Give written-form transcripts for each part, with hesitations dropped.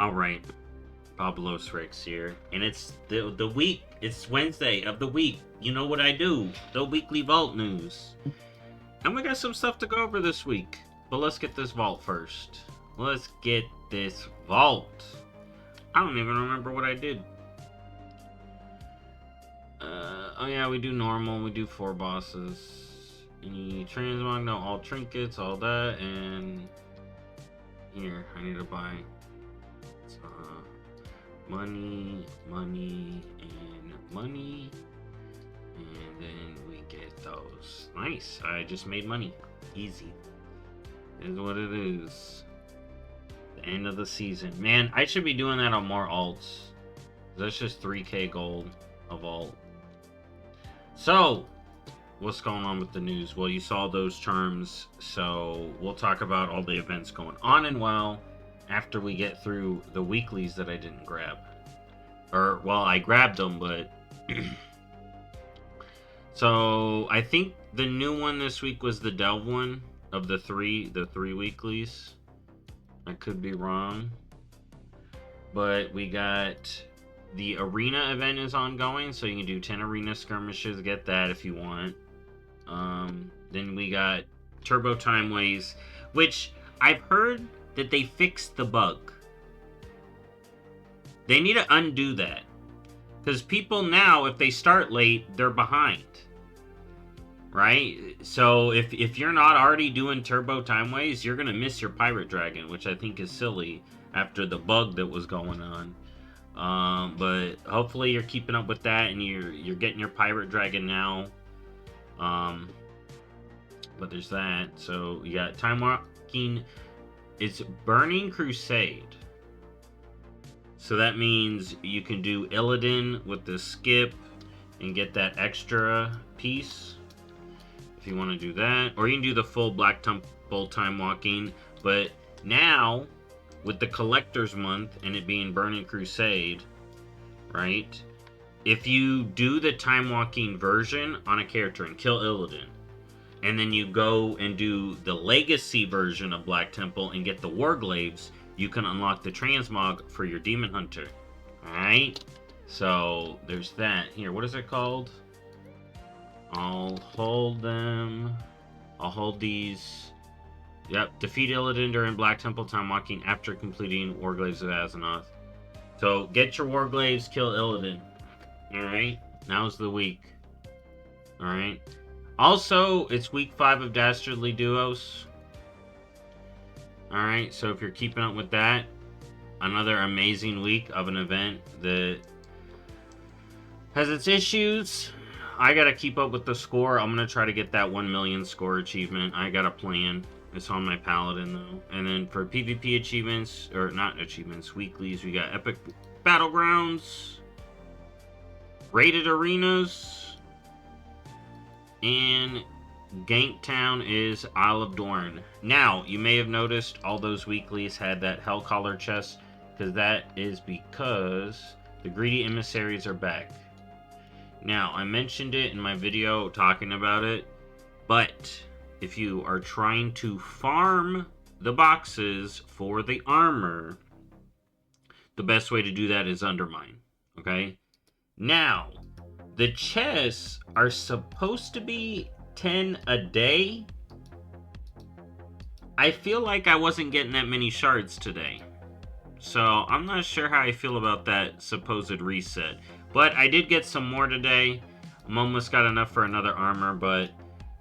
Alright, BobalosRex here. And it's the week, it's Wednesday of the week. You know what I do, the weekly vault news. And we got some stuff to go over this week. But let's get this vault first. Let's get this vault. I don't even remember what I did. Oh yeah, we do normal, we do 4 bosses. Any transmog, no, all trinkets, all that, and here, I need to buy money, money, and money, and then we get those. Nice, I just made money. Easy. Is what it is. The end of the season. Man, I should be doing that on more alts. That's just 3k gold of alt. So, what's going on with the news? Well, you saw those terms, so we'll talk about all the events going on and well after we get through the weeklies that I didn't grab. Or, well, I grabbed them, but... So, I think the new one this week was the Delve one of the three weeklies. I could be wrong. But we got... The arena event is ongoing, so you can do 10 arena skirmishes, get that if you want. Then we got Turbo Time Ways, which I've heard that they fixed the bug. They need to undo that. Because people now, if they start late, they're behind. Right? So if you're not already doing Turbo Time Ways, you're going to miss your Pirate Dragon, which I think is silly after the bug that was going on. But hopefully you're keeping up with that and you're getting your Pirate Dragon now. But there's that. So you got Time Walking. It's Burning Crusade. So that means you can do Illidan with the skip and get that extra piece if you want to do that. Or you can do the full Black Temple Time Walking. But now, with the Collector's Month and it being Burning Crusade, right? If you do the Time Walking version on a character and kill Illidan, and then you go and do the Legacy version of Black Temple and get the Warglaives, you can unlock the Transmog for your Demon Hunter. Alright? So, there's that. Here, what is it called? I'll hold them. I'll hold these. Yep, defeat Illidan during Black Temple Time Walking after completing Warglaives of Azeroth. So, get your Warglaives, kill Illidan. Alright? Now's the week. Alright? Also, it's week 5 of Dastardly Duos. Alright, so if you're keeping up with that, another amazing week of an event that has its issues. I gotta keep up with the score. I'm gonna try to get that 1 million score achievement. I got a plan. It's on my Paladin, though. And then for PvP achievements, or not achievements, weeklies, we got Epic Battlegrounds, Rated Arenas, and Ganktown is Isle of Dorn. Now, you may have noticed all those weeklies had that Hell Collar chest, because that is because the Greedy Emissaries are back. Now, I mentioned it in my video talking about it, but if you are trying to farm the boxes for the armor, the best way to do that is Undermine, okay? Now, the chests are supposed to be 10 a day. I feel like I wasn't getting that many shards today. So, I'm not sure how I feel about that supposed reset. But I did get some more today. I'm almost got enough for another armor, but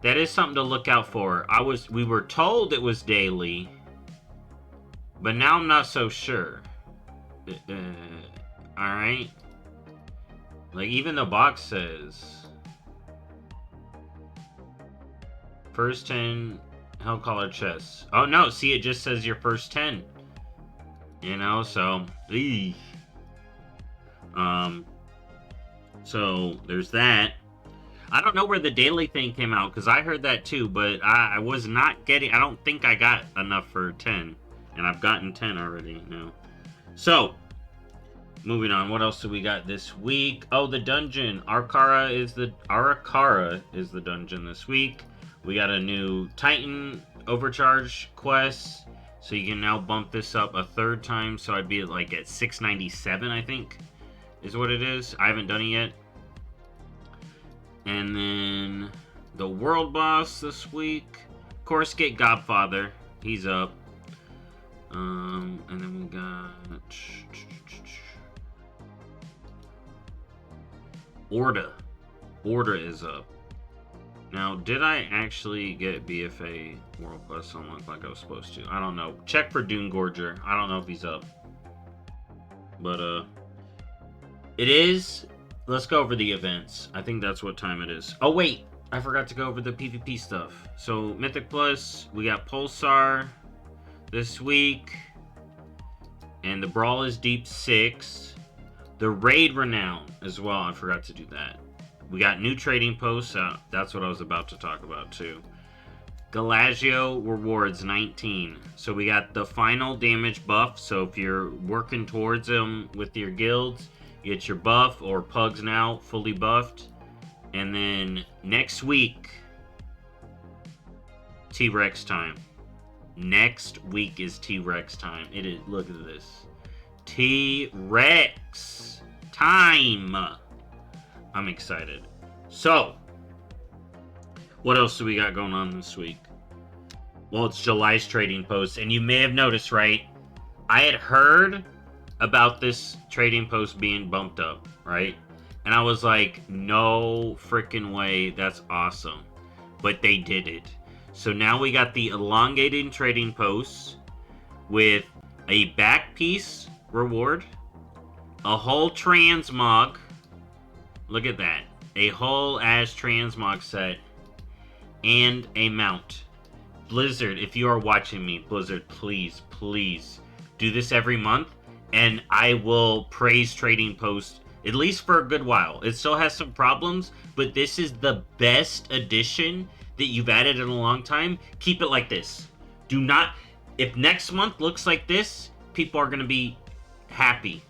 that is something to look out for. We were told it was daily, but now I'm not so sure. Alright. Like, even the box says first 10 Hellcaller chests. Oh no, see, it just says your first 10. You know, so eesh. So there's that. I don't know where the daily thing came out, because I heard that too, but I was not getting... I don't think I got enough for 10. And I've gotten 10 already now. So, moving on. What else do we got this week? Oh, the dungeon. Arakara is the dungeon this week. We got a new Titan Overcharge quest. So you can now bump this up a third time. So I'd be like at 697, I think, is what it is. I haven't done it yet. And then the world boss this week. Of course, get Godfather. He's up. And then we got Orda. Orda is up. Now, did I actually get BFA World Quest unlocked like I was supposed to? I don't know. Check for Dune Gorger. I don't know if he's up. But, it is. Let's go over the events. I think that's what time it is. Oh, wait. I forgot to go over the PvP stuff. So, Mythic Plus, we got Pulsar this week. And the Brawl is Deep 6. The Raid Renown as well. I forgot to do that. We got new trading posts. That's what I was about to talk about too. Galagio rewards 19. So we got the final damage buff. So if you're working towards them with your guilds, you get your buff, or Pugs now fully buffed. And then next week, T-Rex time. Next week is T-Rex time. It is. Look at this. T-Rex time. I'm excited. So, what else do we got going on this week? Well, it's July's trading post, and you may have noticed, right? I had heard about this trading post being bumped up, right? And I was like, no freaking way, that's awesome. But they did it. So now we got the elongated trading posts with a back piece reward, a whole transmog. Look at that. A whole ass transmog set. And a mount. Blizzard, if you are watching me, Blizzard, please, please do this every month. And I will praise Trading Post at least for a good while. It still has some problems, but this is the best addition that you've added in a long time. Keep it like this. Do not... If next month looks like this, people are going to be happy.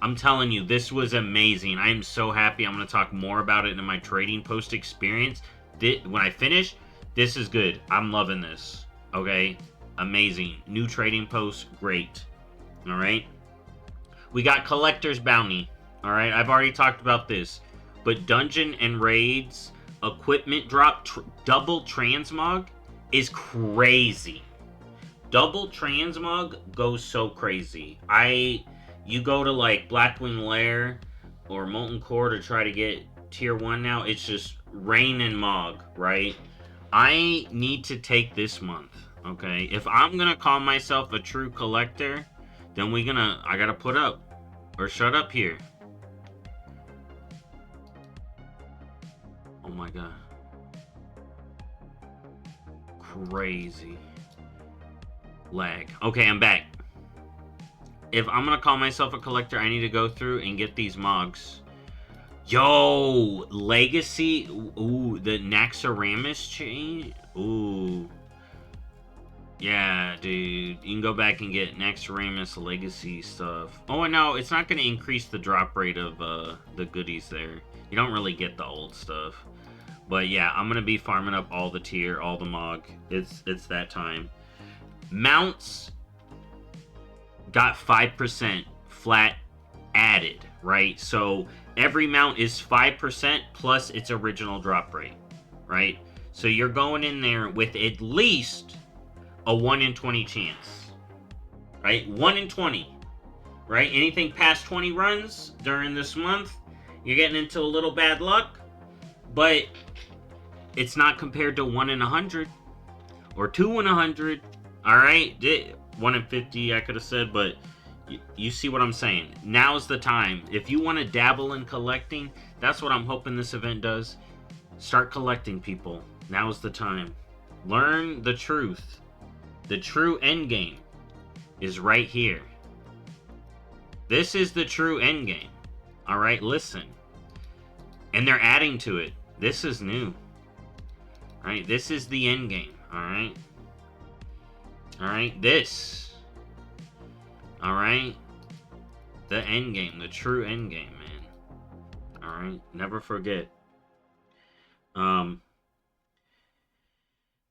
I'm telling you, this was amazing. I am so happy. I'm going to talk more about it in my Trading Post experience. When I finish, this is good. I'm loving this. Okay? Amazing. New Trading Post, great. Alright? We got Collector's Bounty. Alright? I've already talked about this. But Dungeon and Raids equipment drop double transmog is crazy. Double transmog goes so crazy. You go to like Blackwing Lair or Molten Core to try to get tier 1 now. It's just rain and mog, right? I need to take this month, okay? If I'm gonna call myself a true collector, then I gotta put up or shut up here. Oh my god. Crazy. Lag. Okay, I'm back. If I'm gonna call myself a collector, I need to go through and get these mogs. Yo, Legacy. Ooh, the Naxxramas chain. Ooh. Yeah, dude. You can go back and get Naxxramas Legacy stuff. Oh, no, it's not gonna increase the drop rate of the goodies there. You don't really get the old stuff. But yeah, I'm gonna be farming up all the tier, all the mog. It's that time. Mounts got 5% flat added, right? So every mount is 5% plus its original drop rate, right? So you're going in there with at least a 1 in 20 chance, right? 1 in 20, right? Anything past 20 runs during this month, you're getting into a little bad luck, but it's not compared to 1 in 100 or 2 in 100, all right? 1 in 50, I could have said, but you see what I'm saying. Now's the time. If you want to dabble in collecting, that's what I'm hoping this event does. Start collecting, people. Now's the time. Learn the truth. The true end game is right here. This is the true end game. All right, listen. And they're adding to it. This is new. All right, this is the end game. All right. All right, this. All right. The end game, the true end game, man. All right, never forget.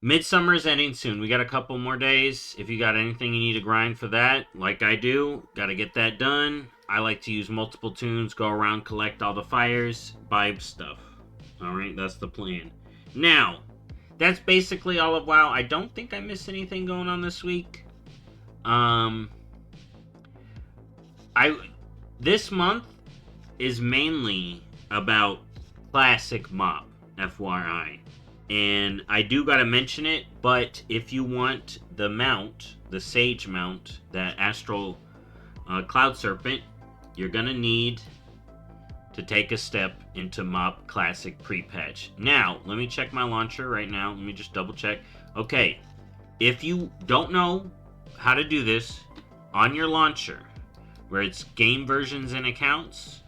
Midsummer is ending soon. We got a couple more days. If you got anything you need to grind for that, like I do, got to get that done. I like to use multiple tunes, go around, collect all the fires, buy stuff. Alright, that's the plan. Now, that's basically all of WoW. I don't think I missed anything going on this week. This month is mainly about classic mop, FYI. And I do gotta mention it, but if you want the mount, the Sage mount, that Astral Cloud Serpent, you're gonna need to take a step into Mop Classic pre-patch. Now, let me check my launcher right now. Let me just double check. Okay, if you don't know how to do this, on your launcher, where it's game versions and accounts,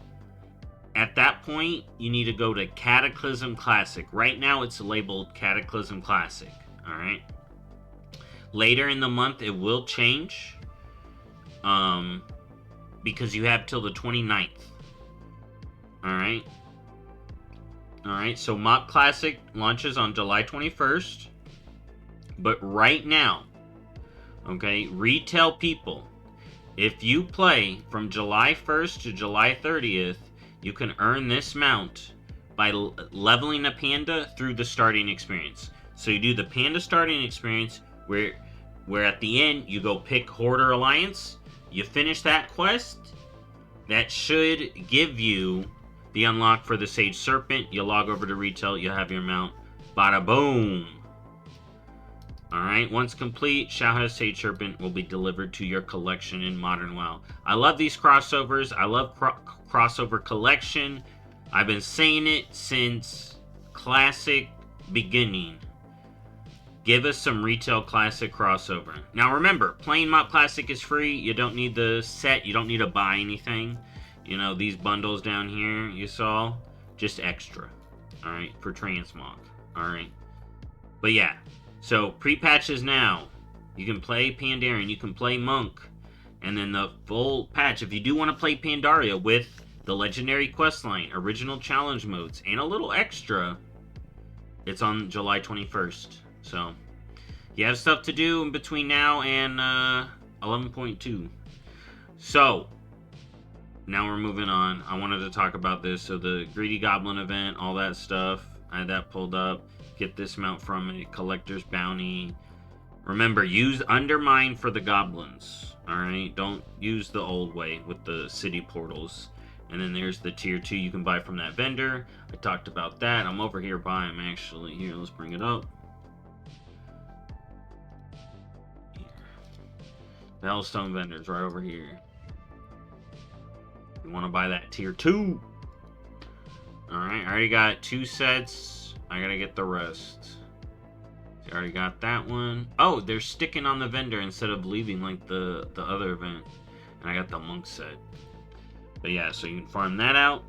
at that point, you need to go to Cataclysm Classic. Right now, it's labeled Cataclysm Classic. Alright? Later in the month, it will change. Because you have till the 29th. Alright? Alright, so Mop Classic launches on July 21st. But right now, okay, retail people, if you play from July 1st to July 30th, you can earn this mount by leveling a panda through the starting experience. So you do the panda starting experience where at the end you go pick Hoarder Alliance. You finish that quest. That should give you the unlock for the Sage Serpent. You log over to retail. You have your mount. Bada boom. Alright, once complete, Shao Sage Serpent will be delivered to your collection in Modern WoW. I love these crossovers. I love crossover collection. I've been saying it since Classic beginning. Give us some retail Classic crossover. Now remember, playing Mop Classic is free. You don't need the set. You don't need to buy anything. You know, these bundles down here you saw, just extra. Alright, for Transmog. Alright. But yeah. So, pre-patches now. You can play Pandaren, you can play Monk, and then the full patch. If you do want to play Pandaria with the Legendary Questline, Original Challenge Modes, and a little extra, it's on July 21st. So, you have stuff to do in between now and 11.2. So, now we're moving on. I wanted to talk about this. So, the Greedy Goblin event, all that stuff, I had that pulled up. Get this mount from a Collector's Bounty. Remember, use Undermine for the goblins. Alright? Don't use the old way with the city portals. And then there's the tier 2 you can buy from that vendor. I talked about that. I'm over here buying them actually. Here, let's bring it up. The Hellstone vendor's right over here. You want to buy that tier 2. Alright, I already got 2 sets. I gotta get the rest. I already got that one. Oh, they're sticking on the vendor instead of leaving like the other event. And I got the monk set. But yeah, so you can farm that out.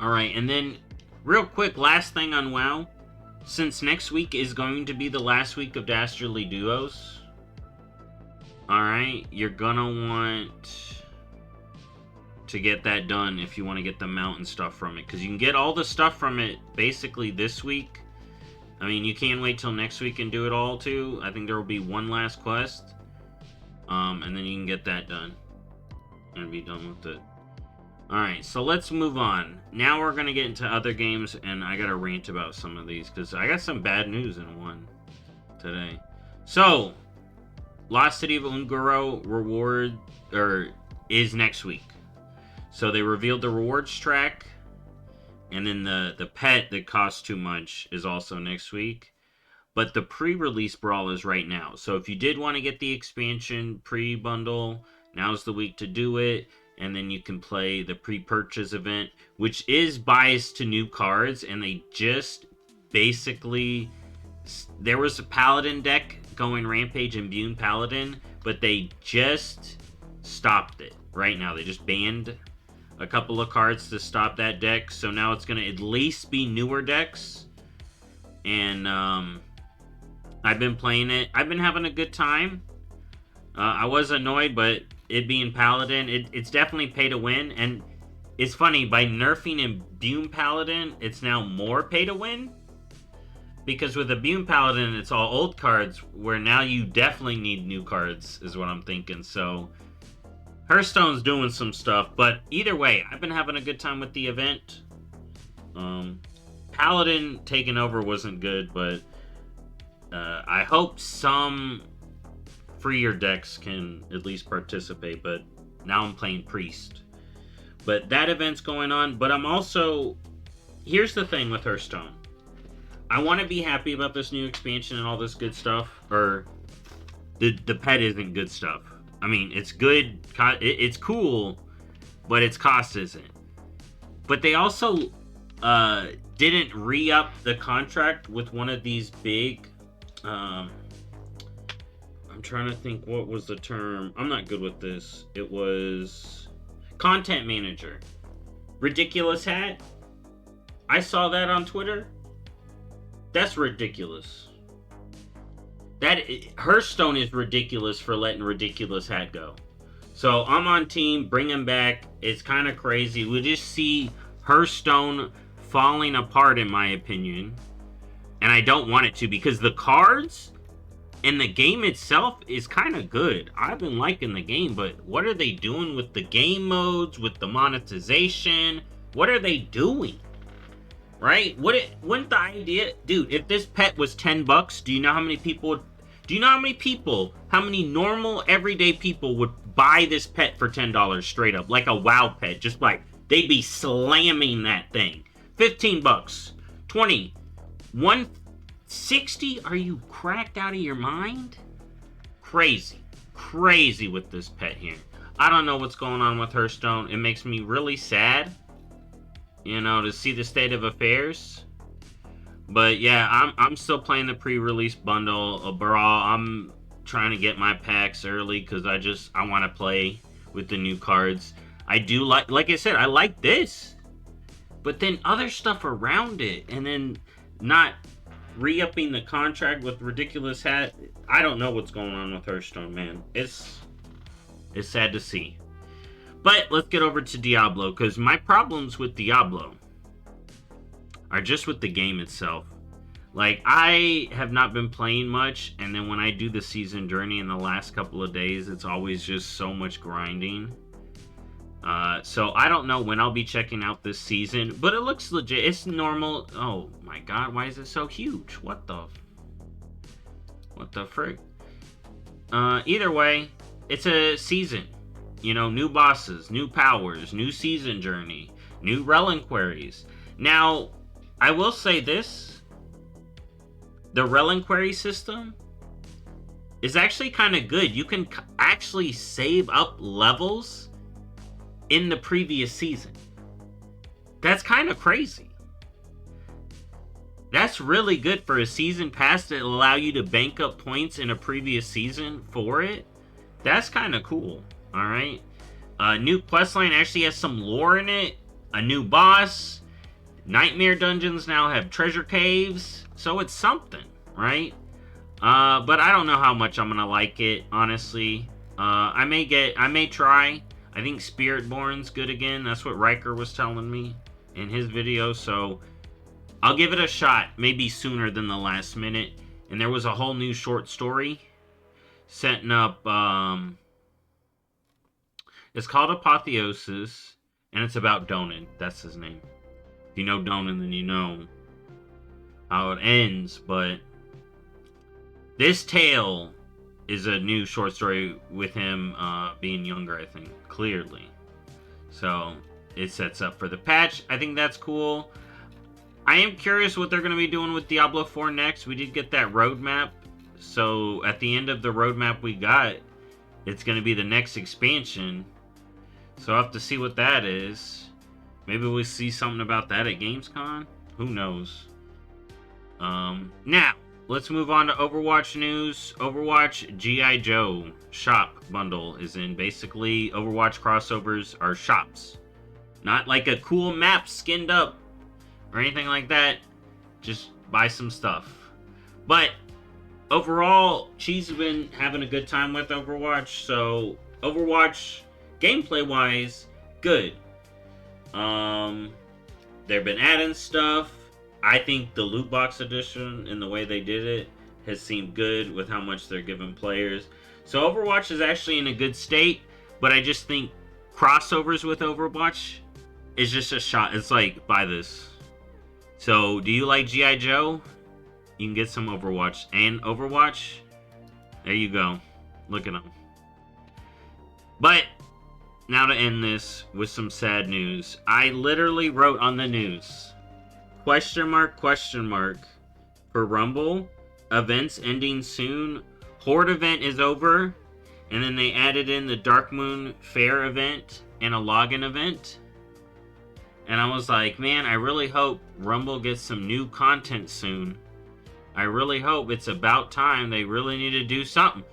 Alright, and then real quick, last thing on WoW. Since next week is going to be the last week of Dastardly Duos. Alright, you're gonna want to get that done if you want to get the mount and stuff from it, because you can get all the stuff from it basically this week. I mean, you can wait till next week and do it all too. I think there will be one last quest, and then you can get that done and be done with it. Alright, so let's move on. Now we're gonna get into other games, and I gotta rant about some of these because I got some bad news in one today. So, Lost City of Ungoro reward is next week. So they revealed the rewards track, and then the pet that costs too much is also next week. But the pre-release brawl is right now. So if you did want to get the expansion pre-bundle, now's the week to do it. And then you can play the pre-purchase event, which is biased to new cards. And they just basically... There was a Paladin deck going Rampage and Bune Paladin, but they just stopped it right now. They just banned a couple of cards to stop that deck, so now it's going to at least be newer decks. And I've been playing it. I've been having a good time. I was annoyed, but it being Paladin, it's definitely pay to win. And it's funny, by nerfing in Bune Paladin, it's now more pay to win. because with Immune Paladin, it's all old cards, where now you definitely need new cards, is what I'm thinking. So, Hearthstone's doing some stuff, but either way, I've been having a good time with the event. Paladin taking over wasn't good, but I hope some freer decks can at least participate, but now I'm playing Priest. But that event's going on, but I'm also... Here's the thing with Hearthstone. I want to be happy about this new expansion and all this good stuff, or the pet isn't good stuff. I mean, it's good, it's cool, but its cost isn't. But they also didn't re-up the contract with one of these big... I'm trying to think, what was the term? I'm not good with this. It was content manager. Ridiculous Hat. I saw that on Twitter. That's ridiculous. Hearthstone is ridiculous for letting Ridiculous Hat go. So I'm on team, bring him back. It's kind of crazy. We just see Hearthstone falling apart, in my opinion. And I don't want it to, because the cards and the game itself is kind of good. I've been liking the game, but what are they doing with the game modes, with the monetization? What are they doing? Right? Wouldn't the idea... Dude, if this pet was $10, do you know how many people would... Do you know how many normal, everyday people would buy this pet for $10 straight up? Like a WoW pet. Just like, they'd be slamming that thing. $15. 20. 160? Are you cracked out of your mind? Crazy. Crazy with this pet here. I don't know what's going on with Hearthstone. It makes me really sad, you know, to see the state of affairs. But yeah, I'm still playing the pre-release bundle. I'm trying to get my packs early because I want to play with the new cards. I do like I said, I like this. But then other stuff around it, and then not re-upping the contract with Ridiculous Hat. I don't know what's going on with Hearthstone, man. It's sad to see. But let's get over to Diablo, because my problems with Diablo are just with the game itself. Like, I have not been playing much, and then when I do the season journey in the last couple of days, it's always just so much grinding. So I don't know when I'll be checking out this season, but it looks legit. It's normal. Oh my god, why is it so huge? What the frick? Either way, it's a season. You know, new bosses, new powers, new season journey, new reliquaries. Now, I will say this. The reliquary system is actually kind of good. You can actually save up levels in the previous season. That's kind of crazy. That's really good for a season pass that will allow you to bank up points in a previous season for it. That's kind of cool. Alright. New questline actually has some lore in it. A new boss. Nightmare dungeons now have treasure caves. So it's something, right? But I don't know how much I'm gonna like it, honestly. I may try. I think Spiritborn's good again. That's what Riker was telling me in his video. So I'll give it a shot, maybe sooner than the last minute. And there was a whole new short story setting up. It's called Apotheosis, and it's about Donan. That's his name. If you know Donan, then you know how it ends. But this tale is a new short story with him being younger, I think, clearly. So it sets up for the patch. I think that's cool. I am curious what they're going to be doing with Diablo 4 next. We did get that roadmap. So at the end of the roadmap we got, it's going to be the next expansion. So I'll have to see what that is. Maybe we'll see something about that at Gamescom. Who knows? Now, let's move on to Overwatch news. Overwatch G.I. Joe shop bundle is in. Basically, Overwatch crossovers are shops. Not like a cool map skinned up or anything like that. Just buy some stuff. But overall, she's been having a good time with Overwatch. So, Overwatch, gameplay-wise, good. They've been adding stuff. I think the loot box edition and the way they did it has seemed good with how much they're giving players. So Overwatch is actually in a good state, but I just think crossovers with Overwatch is just a shot. It's like, buy this. So, do you like G.I. Joe? You can get some Overwatch. And Overwatch, there you go. Look at them. But, now to end this with some sad news. I literally wrote on the news, question mark, for Rumble, events ending soon, Horde event is over, and then they added in the Dark Moon Fair event and a login event. And I was like, man, I really hope Rumble gets some new content soon. I really hope. It's about time. They really need to do something.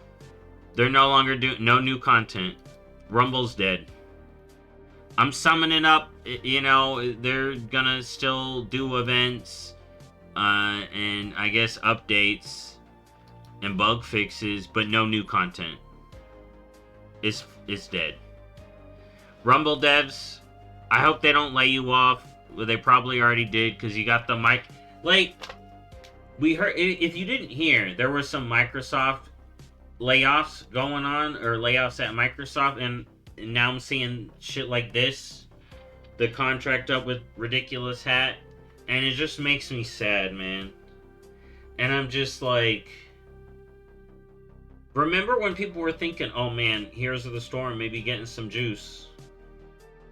They're no longer doing no new content. Rumble's dead. I'm summoning up, you know, they're gonna still do events, and I guess updates and bug fixes, but no new content. It's dead. Rumble devs, I hope they don't lay you off. Well, they probably already did, because you got the mic. Like, we heard, if you didn't hear, there were some Microsoft layoffs going on, or layoffs at Microsoft, and now I'm seeing shit like this. The contract up with Ridiculous Hat, and it just makes me sad, man. And I'm just like, remember when people were thinking, oh man, Heroes of the Storm maybe getting some juice?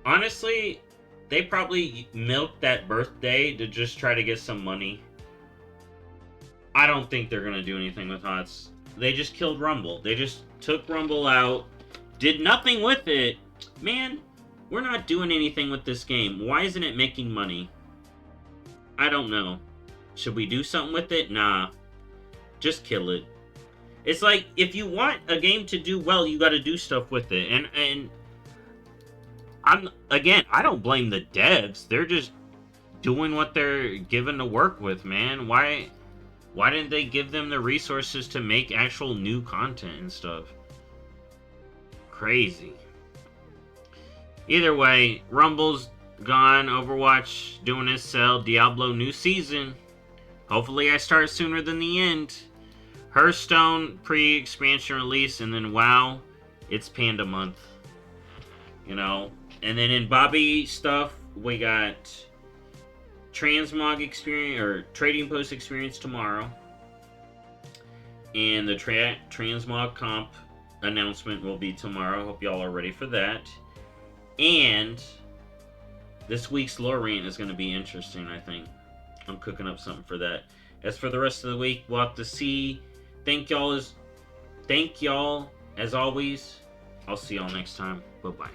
Honestly, they probably milked that birthday to just try to get some money. I don't think they're going to do anything with HOTS. They just killed Rumble. They just took Rumble out, did nothing with it. Man, we're not doing anything with this game. Why isn't it making money? I don't know. Should we do something with it? Nah. Just kill it. It's like, if you want a game to do well, you got to do stuff with it. And I don't blame the devs. They're just doing what they're given to work with, man. Why didn't they give them the resources to make actual new content and stuff? Crazy. Either way, Rumble's gone. Overwatch doing its sell. Diablo new season. Hopefully I start sooner than the end. Hearthstone pre-expansion release, and then WoW, it's Panda month. You know, and then in Bobby stuff, we got Transmog experience, or Trading Post experience tomorrow. And the Transmog comp announcement will be tomorrow. Hope y'all are ready for that. And this week's lore rant is going to be interesting, I think. I'm cooking up something for that. As for the rest of the week, we'll have to see. Thank y'all as always. I'll see y'all next time. Bye-bye.